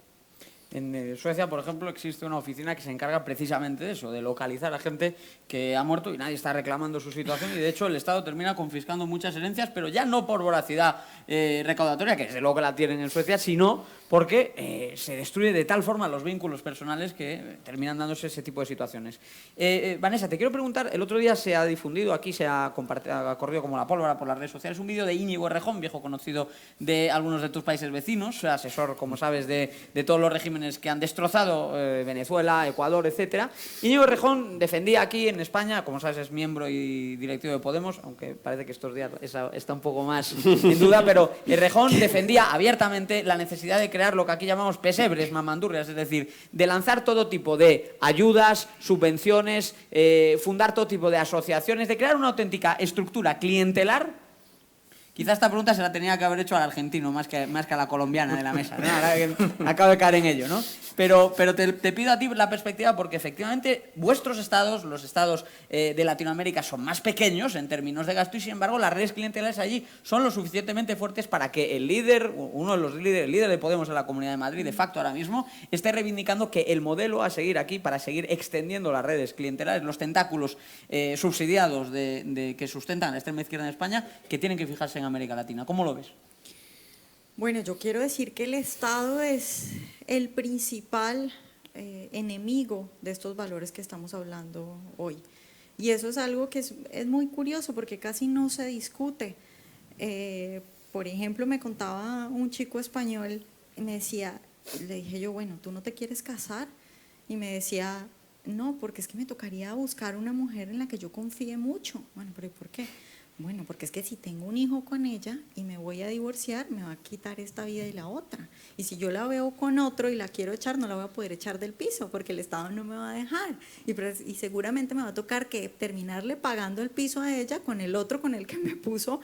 En Suecia, por ejemplo, existe una oficina que se encarga precisamente de eso, de localizar a gente que ha muerto y nadie está reclamando su situación, y de hecho el Estado termina confiscando muchas herencias, pero ya no por voracidad recaudatoria, que desde luego que la tienen en Suecia, sino porque se destruye de tal forma los vínculos personales que terminan dándose ese tipo de situaciones. Vanessa, te quiero preguntar, el otro día se ha difundido, aquí se ha corrido como la pólvora por las redes sociales, un vídeo de Íñigo Errejón, viejo conocido de algunos de tus países vecinos, asesor, como sabes, de todos los regímenes que han destrozado Venezuela, Ecuador, etcétera. Íñigo Errejón defendía aquí en España, como sabes, es miembro y directivo de Podemos, aunque parece que estos días está un poco más en duda, pero Errejón defendía abiertamente la necesidad de crear lo que aquí llamamos pesebres, mamandurrias, es decir, de lanzar todo tipo de ayudas, subvenciones, fundar todo tipo de asociaciones, de crear una auténtica estructura clientelar. Quizás esta pregunta se la tenía que haber hecho al argentino más que a la colombiana de la mesa, ¿no? Ahora que acabo de caer en ello, ¿no? Pero te pido a ti la perspectiva porque efectivamente vuestros estados, los estados de Latinoamérica, son más pequeños en términos de gasto y sin embargo las redes clientelares allí son lo suficientemente fuertes para que el líder, uno de los líderes, el líder de Podemos en la Comunidad de Madrid, de facto ahora mismo, esté reivindicando que el modelo a seguir aquí para seguir extendiendo las redes clientelares, los tentáculos subsidiados que sustentan la extrema izquierda en España, que tienen que fijarse en América Latina. ¿Cómo lo ves? Bueno, yo quiero decir que el Estado es el principal enemigo de estos valores que estamos hablando hoy. Y eso es algo que es muy curioso porque casi no se discute. Por ejemplo, me contaba un chico español y me decía, le dije yo, bueno, ¿tú no te quieres casar? Y me decía, no, porque es que me tocaría buscar una mujer en la que yo confíe mucho. Bueno, pero ¿y por qué? Bueno, porque es que si tengo un hijo con ella y me voy a divorciar, me va a quitar esta vida y la otra. Y si yo la veo con otro y la quiero echar, no la voy a poder echar del piso porque el Estado no me va a dejar. Y seguramente me va a tocar que terminarle pagando el piso a ella con el otro con el que me puso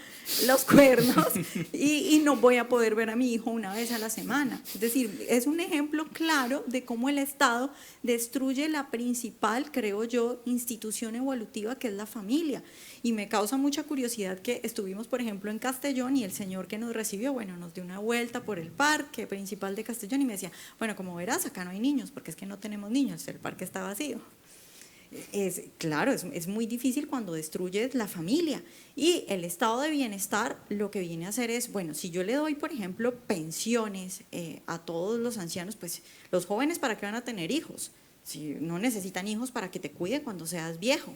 los cuernos y no voy a poder ver a mi hijo una vez a la semana. Es decir, es un ejemplo claro de cómo el Estado destruye la principal, creo yo, institución evolutiva que es la familia. Y me causa mucha curiosidad que estuvimos, por ejemplo, en Castellón y el señor que nos recibió, bueno, nos dio una vuelta por el parque principal de Castellón y me decía, bueno, como verás, acá no hay niños, porque es que no tenemos niños, el parque está vacío. Claro, es muy difícil cuando destruyes la familia. Y el estado de bienestar lo que viene a hacer es, bueno, si yo le doy, por ejemplo, pensiones a todos los ancianos, pues los jóvenes, ¿para qué van a tener hijos? Si no necesitan hijos para que te cuide cuando seas viejo.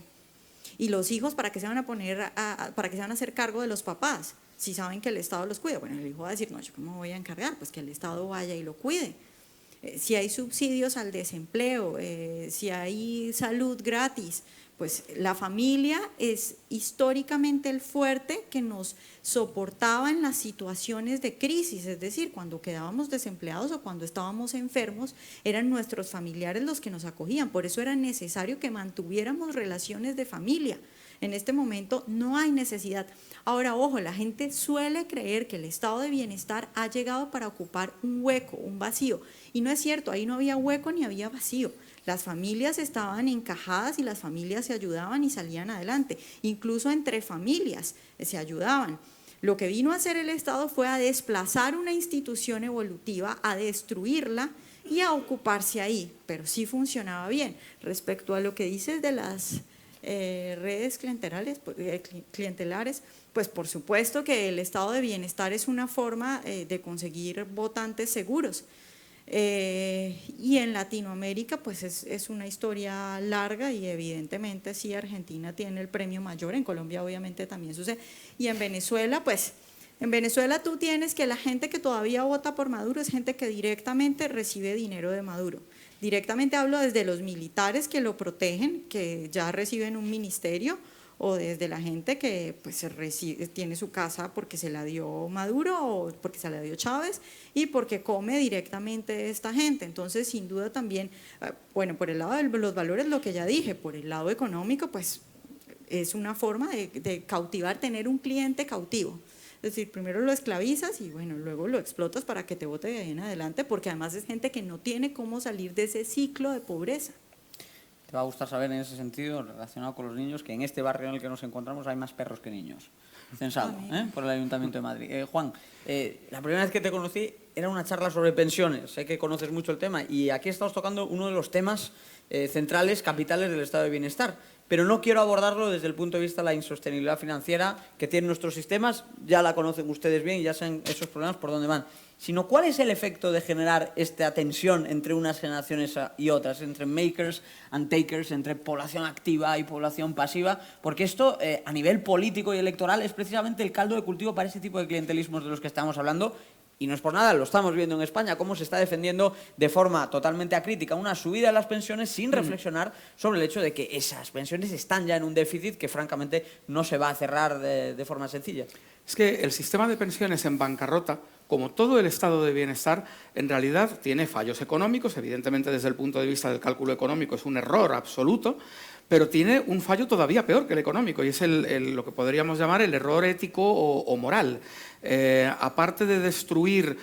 Y los hijos, ¿para qué se van a poner, para qué se van a hacer cargo de los papás? Si saben que el Estado los cuida. Bueno, el hijo va a decir, no, ¿yo cómo me voy a encargar? Pues que el Estado vaya y lo cuide. Si hay subsidios al desempleo, si hay salud gratis, pues la familia es históricamente el fuerte que nos soportaba en las situaciones de crisis, es decir, cuando quedábamos desempleados o cuando estábamos enfermos, eran nuestros familiares los que nos acogían, por eso era necesario que mantuviéramos relaciones de familia. En este momento no hay necesidad. Ahora, ojo, la gente suele creer que el estado de bienestar ha llegado para ocupar un hueco, un vacío, y no es cierto, ahí no había hueco ni había vacío. Las familias estaban encajadas y las familias se ayudaban y salían adelante, incluso entre familias se ayudaban. Lo que vino a hacer el Estado fue a desplazar una institución evolutiva, a destruirla y a ocuparse ahí, pero sí funcionaba bien. Respecto a lo que dices de las redes clientelares, pues por supuesto que el estado de bienestar es una forma de conseguir votantes seguros. Y en Latinoamérica pues es una historia larga y evidentemente sí, Argentina tiene el premio mayor, en Colombia obviamente también sucede, y en Venezuela pues, en Venezuela tú tienes que la gente que todavía vota por Maduro es gente que directamente recibe dinero de Maduro. Directamente hablo desde los militares que lo protegen, que ya reciben un ministerio, o desde la gente que pues tiene su casa porque se la dio Maduro o porque se la dio Chávez y porque come directamente esta gente. Entonces, sin duda también, bueno, por el lado de los valores, lo que ya dije, por el lado económico, pues es una forma de cautivar, tener un cliente cautivo. Es decir, primero lo esclavizas y bueno, luego lo explotas para que te vote de ahí en adelante, porque además es gente que no tiene cómo salir de ese ciclo de pobreza. Te va a gustar saber en ese sentido, relacionado con los niños, que en este barrio en el que nos encontramos hay más perros que niños. Censado por el Ayuntamiento de Madrid. Juan, la primera vez que te conocí era una charla sobre pensiones. Sé que conoces mucho el tema y aquí estamos tocando uno de los temas centrales, capitales del estado de bienestar. Pero no quiero abordarlo desde el punto de vista de la insostenibilidad financiera que tienen nuestros sistemas, ya la conocen ustedes bien y ya saben esos problemas por dónde van, sino cuál es el efecto de generar esta tensión entre unas generaciones y otras, entre makers and takers, entre población activa y población pasiva, porque esto a nivel político y electoral es precisamente el caldo de cultivo para ese tipo de clientelismos de los que estamos hablando. Y no es por nada, lo estamos viendo en España, cómo se está defendiendo de forma totalmente acrítica una subida de las pensiones sin reflexionar sobre el hecho de que esas pensiones están ya en un déficit que francamente no se va a cerrar de forma sencilla. Es que el sistema de pensiones en bancarrota, como todo el estado de bienestar, en realidad tiene fallos económicos, evidentemente desde el punto de vista del cálculo económico es un error absoluto, pero tiene un fallo todavía peor que el económico y es lo que podríamos llamar el error ético o moral. Aparte de destruir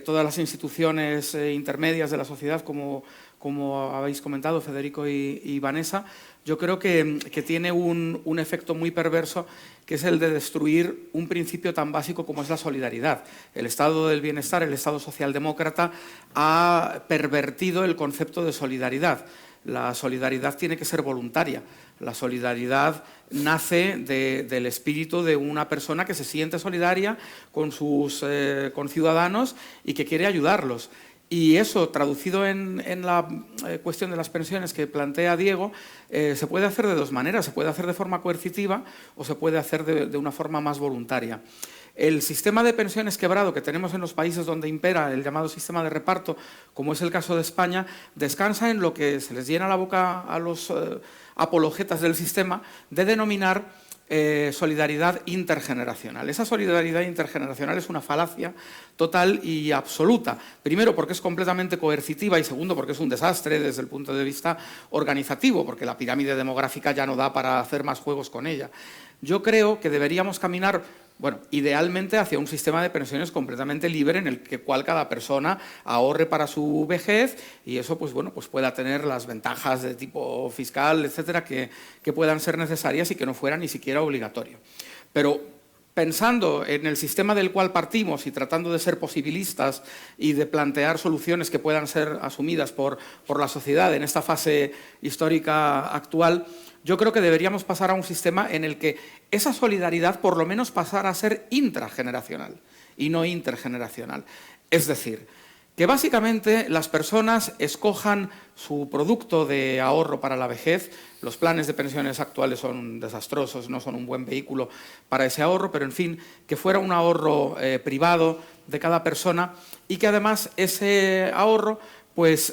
todas las instituciones intermedias de la sociedad, como habéis comentado Federico y Vanessa, yo creo que tiene un efecto muy perverso, que es el de destruir un principio tan básico como es la solidaridad. El estado del bienestar, el estado socialdemócrata, ha pervertido el concepto de solidaridad. La solidaridad tiene que ser voluntaria. La solidaridad nace del espíritu de una persona que se siente solidaria con sus conciudadanos y que quiere ayudarlos. Y eso, traducido en la cuestión de las pensiones que plantea Diego, se puede hacer de dos maneras. Se puede hacer de forma coercitiva o se puede hacer de una forma más voluntaria. El sistema de pensiones quebrado que tenemos en los países donde impera el llamado sistema de reparto, como es el caso de España, descansa en lo que se les llena la boca a los apologetas del sistema de denominar solidaridad intergeneracional. Esa solidaridad intergeneracional es una falacia total y absoluta. Primero, porque es completamente coercitiva y segundo, porque es un desastre desde el punto de vista organizativo, porque la pirámide demográfica ya no da para hacer más juegos con ella. Yo creo que deberíamos caminar, bueno, idealmente hacia un sistema de pensiones completamente libre en el cual cada persona ahorre para su vejez y eso pues, bueno, pues pueda tener las ventajas de tipo fiscal, etcétera, que puedan ser necesarias y que no fuera ni siquiera obligatorio. Pero pensando en el sistema del cual partimos y tratando de ser posibilistas y de plantear soluciones que puedan ser asumidas por la sociedad en esta fase histórica actual, yo creo que deberíamos pasar a un sistema en el que esa solidaridad por lo menos pasara a ser intrageneracional y no intergeneracional. Es decir, que básicamente las personas escojan su producto de ahorro para la vejez. Los planes de pensiones actuales son desastrosos, no son un buen vehículo para ese ahorro, pero en fin, que fuera un ahorro privado de cada persona y que además ese ahorro pues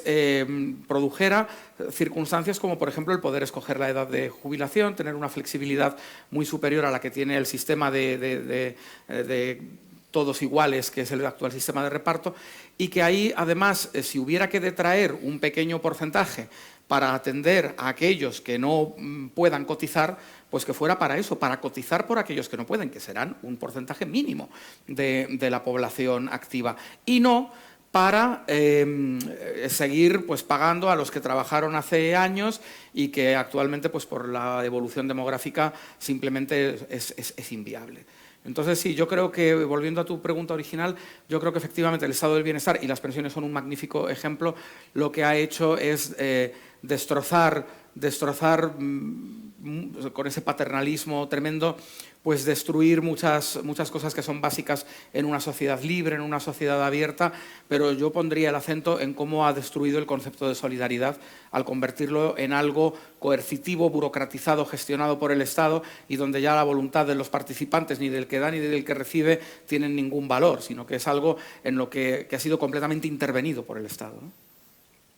produjera circunstancias como, por ejemplo, el poder escoger la edad de jubilación, tener una flexibilidad muy superior a la que tiene el sistema de todos iguales, que es el actual sistema de reparto, y que ahí, además, si hubiera que detraer un pequeño porcentaje para atender a aquellos que no puedan cotizar, pues que fuera para eso, para cotizar por aquellos que no pueden, que serán un porcentaje mínimo de la población activa, y no para seguir pues, pagando a los que trabajaron hace años y que actualmente pues, por la evolución demográfica simplemente es inviable. Entonces sí, yo creo que, volviendo a tu pregunta original, yo creo que efectivamente el estado del bienestar y las pensiones son un magnífico ejemplo, lo que ha hecho es destrozar con ese paternalismo tremendo, pues destruir muchas cosas que son básicas en una sociedad libre, en una sociedad abierta, pero yo pondría el acento en cómo ha destruido el concepto de solidaridad al convertirlo en algo coercitivo, burocratizado, gestionado por el Estado, y donde ya la voluntad de los participantes, ni del que da ni del que recibe, tienen ningún valor, sino que es algo en lo que ha sido completamente intervenido por el Estado, ¿no?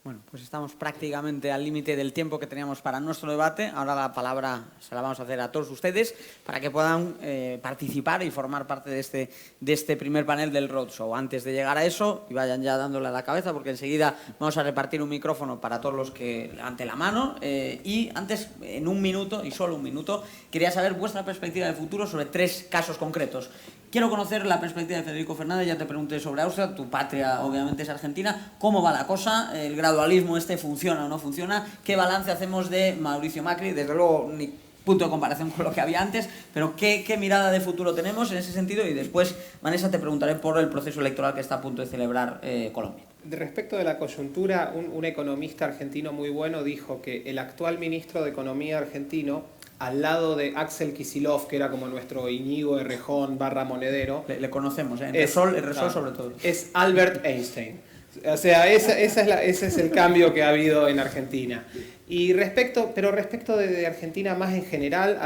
Bueno, pues estamos prácticamente al límite del tiempo que teníamos para nuestro debate. Ahora la palabra se la vamos a hacer a todos ustedes para que puedan participar y formar parte de este primer panel del Roadshow. Antes de llegar a eso, y vayan ya dándole a la cabeza, porque enseguida vamos a repartir un micrófono para todos los que levanten la mano. Y antes, en un minuto, y solo un minuto, quería saber vuestra perspectiva de futuro sobre 3 casos concretos. Quiero conocer la perspectiva de Federico Fernández. Ya te pregunté sobre Austria, tu patria obviamente es Argentina. ¿Cómo va la cosa? ¿El gradualismo funciona o no funciona? ¿Qué balance hacemos de Mauricio Macri? Desde luego, ni punto de comparación con lo que había antes, pero ¿qué mirada de futuro tenemos en ese sentido? Y después, Vanessa, te preguntaré por el proceso electoral que está a punto de celebrar Colombia. Respecto de la coyuntura, un economista argentino muy bueno dijo que el actual ministro de Economía argentino, al lado de Axel Kicillof, que era como nuestro Íñigo Errejón / Monedero. Le conocemos, ¿eh? Resol sobre todo. Es Albert Einstein. O sea, ese es el cambio que ha habido en Argentina. Pero respecto de Argentina más en general,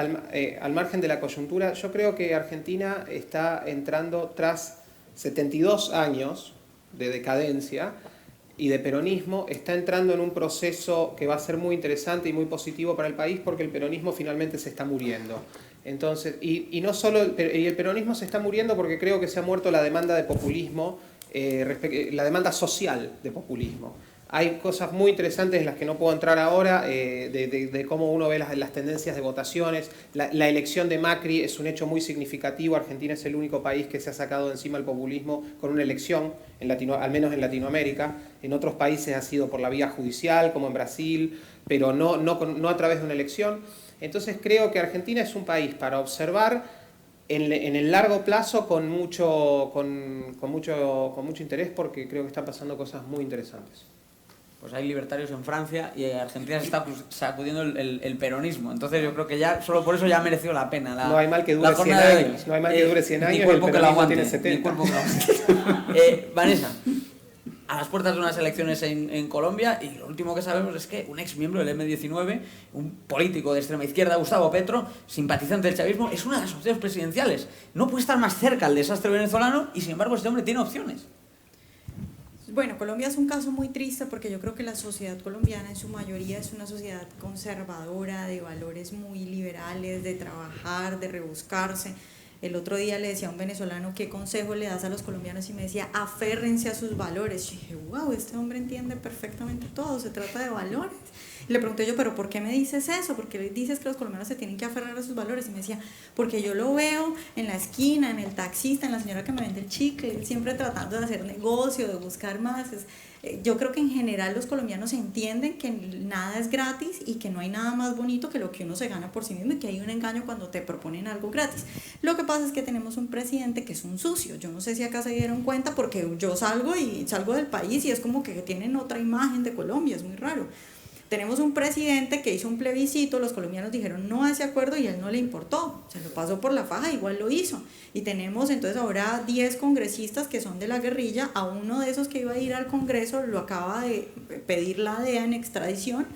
al margen de la coyuntura, yo creo que Argentina está entrando tras 72 años de decadencia y de peronismo, está entrando en un proceso que va a ser muy interesante y muy positivo para el país, porque el peronismo finalmente se está muriendo. Entonces, no solo el peronismo se está muriendo porque creo que se ha muerto la demanda de populismo, la demanda social de populismo. Hay cosas muy interesantes en las que no puedo entrar ahora, de cómo uno ve las tendencias de votaciones. La elección de Macri es un hecho muy significativo. Argentina es el único país que se ha sacado de encima el populismo con una elección, al menos en Latinoamérica. En otros países ha sido por la vía judicial, como en Brasil, pero no a través de una elección. Entonces creo que Argentina es un país para observar en el largo plazo con mucho interés, porque creo que están pasando cosas muy interesantes. Pues hay libertarios en Francia y Argentina se está sacudiendo el peronismo. Entonces yo creo que ya solo por eso ya ha merecido la pena. No hay mal que dure 100 años. No hay mal que dure 100 años y el peronismo tiene 70. Vanessa, a las puertas de unas elecciones en Colombia, y lo último que sabemos es que un ex miembro del M-19, un político de extrema izquierda, Gustavo Petro, simpatizante del chavismo, es una de las opciones presidenciales. No puede estar más cerca el desastre venezolano y sin embargo este hombre tiene opciones. Bueno, Colombia es un caso muy triste porque yo creo que la sociedad colombiana en su mayoría es una sociedad conservadora, de valores muy liberales, de trabajar, de rebuscarse. El otro día le decía a un venezolano, ¿qué consejo le das a los colombianos? Y me decía, aférrense a sus valores. Y dije, wow, este hombre entiende perfectamente todo, se trata de valores. Y le pregunté yo, ¿pero por qué me dices eso? ¿Por qué dices que los colombianos se tienen que aferrar a sus valores? Y me decía, porque yo lo veo en la esquina, en el taxista, en la señora que me vende el chicle, siempre tratando de hacer negocio, de buscar más. Yo creo que en general los colombianos entienden que nada es gratis y que no hay nada más bonito que lo que uno se gana por sí mismo, y que hay un engaño cuando te proponen algo gratis. Lo que pasa es que tenemos un presidente que es un sucio. Yo no sé si acá se dieron cuenta, porque yo salgo del país y es como que tienen otra imagen de Colombia, es muy raro. Tenemos un presidente que hizo un plebiscito, los colombianos dijeron no a ese acuerdo y a él no le importó, se lo pasó por la faja, igual lo hizo. Y tenemos entonces ahora 10 congresistas que son de la guerrilla. A uno de esos que iba a ir al Congreso lo acaba de pedir la DEA en extradición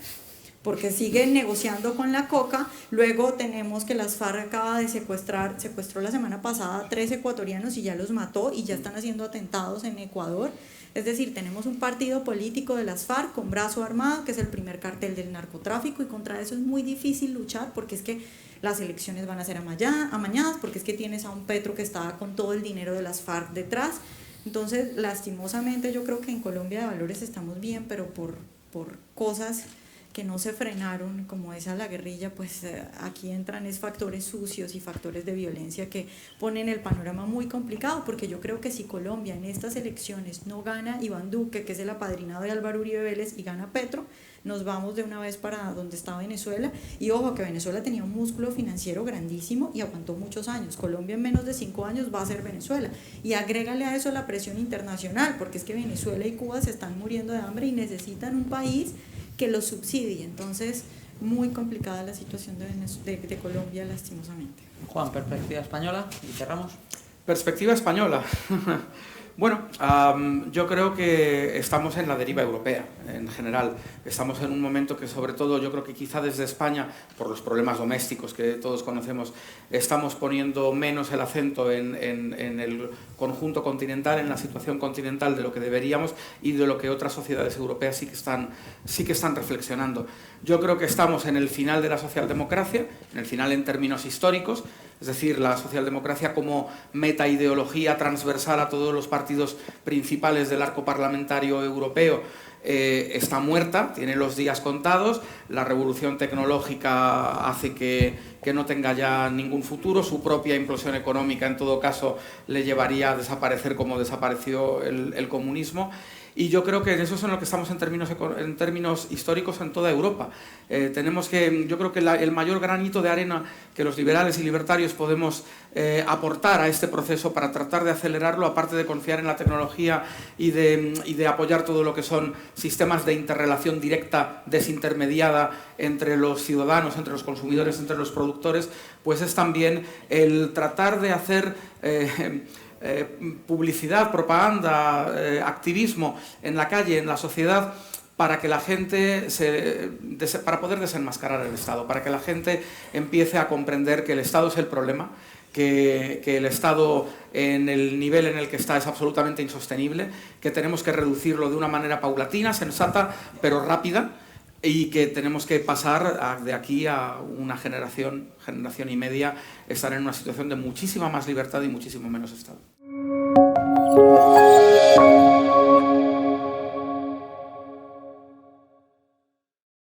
porque siguen negociando con la coca. Luego tenemos que las FARC acaba de secuestró la semana pasada a 3 ecuatorianos y ya los mató, y ya están haciendo atentados en Ecuador. Es decir, tenemos un partido político de las FARC con brazo armado, que es el primer cartel del narcotráfico, y contra eso es muy difícil luchar, porque es que las elecciones van a ser amañadas, porque es que tienes a un Petro que está con todo el dinero de las FARC detrás. Entonces, lastimosamente, yo creo que en Colombia de valores estamos bien, pero por cosas que no se frenaron, como esa la guerrilla, pues aquí entran factores sucios y factores de violencia que ponen el panorama muy complicado, porque yo creo que si Colombia en estas elecciones no gana Iván Duque, que es el apadrinado de Álvaro Uribe Vélez, y gana Petro, nos vamos de una vez para donde está Venezuela. Y ojo, que Venezuela tenía un músculo financiero grandísimo y aguantó muchos años. Colombia en menos de 5 años va a ser Venezuela, y agrégale a eso la presión internacional, porque es que Venezuela y Cuba se están muriendo de hambre y necesitan un país que los subsidie. Entonces muy complicada la situación de Colombia, lastimosamente. Juan, perspectiva española, y cerramos. Perspectiva española. Bueno, yo creo que estamos en la deriva europea, en general. Estamos en un momento que, sobre todo, yo creo que quizá desde España, por los problemas domésticos que todos conocemos, estamos poniendo menos el acento en el conjunto continental, en la situación continental de lo que deberíamos y de lo que otras sociedades europeas sí que están reflexionando. Yo creo que estamos en el final de la socialdemocracia, en el final en términos históricos, es decir, la socialdemocracia como metaideología transversal a todos los partidos principales del arco parlamentario europeo está muerta, tiene los días contados, la revolución tecnológica hace que no tenga ya ningún futuro, su propia implosión económica en todo caso le llevaría a desaparecer como desapareció el comunismo. Y yo creo que en eso es en lo que estamos en términos históricos en toda Europa. Yo creo que el mayor granito de arena que los liberales y libertarios podemos aportar a este proceso para tratar de acelerarlo, aparte de confiar en la tecnología y de apoyar todo lo que son sistemas de interrelación directa, desintermediada entre los ciudadanos, entre los consumidores, entre los productores, pues es también el tratar de hacer publicidad, propaganda, activismo en la calle, en la sociedad, para que la gente, para poder desenmascarar el Estado, para que la gente empiece a comprender que el Estado es el problema, que el Estado en el nivel en el que está es absolutamente insostenible, que tenemos que reducirlo de una manera paulatina, sensata, pero rápida, y que tenemos que pasar de aquí a una generación y media, estar en una situación de muchísima más libertad y muchísimo menos Estado.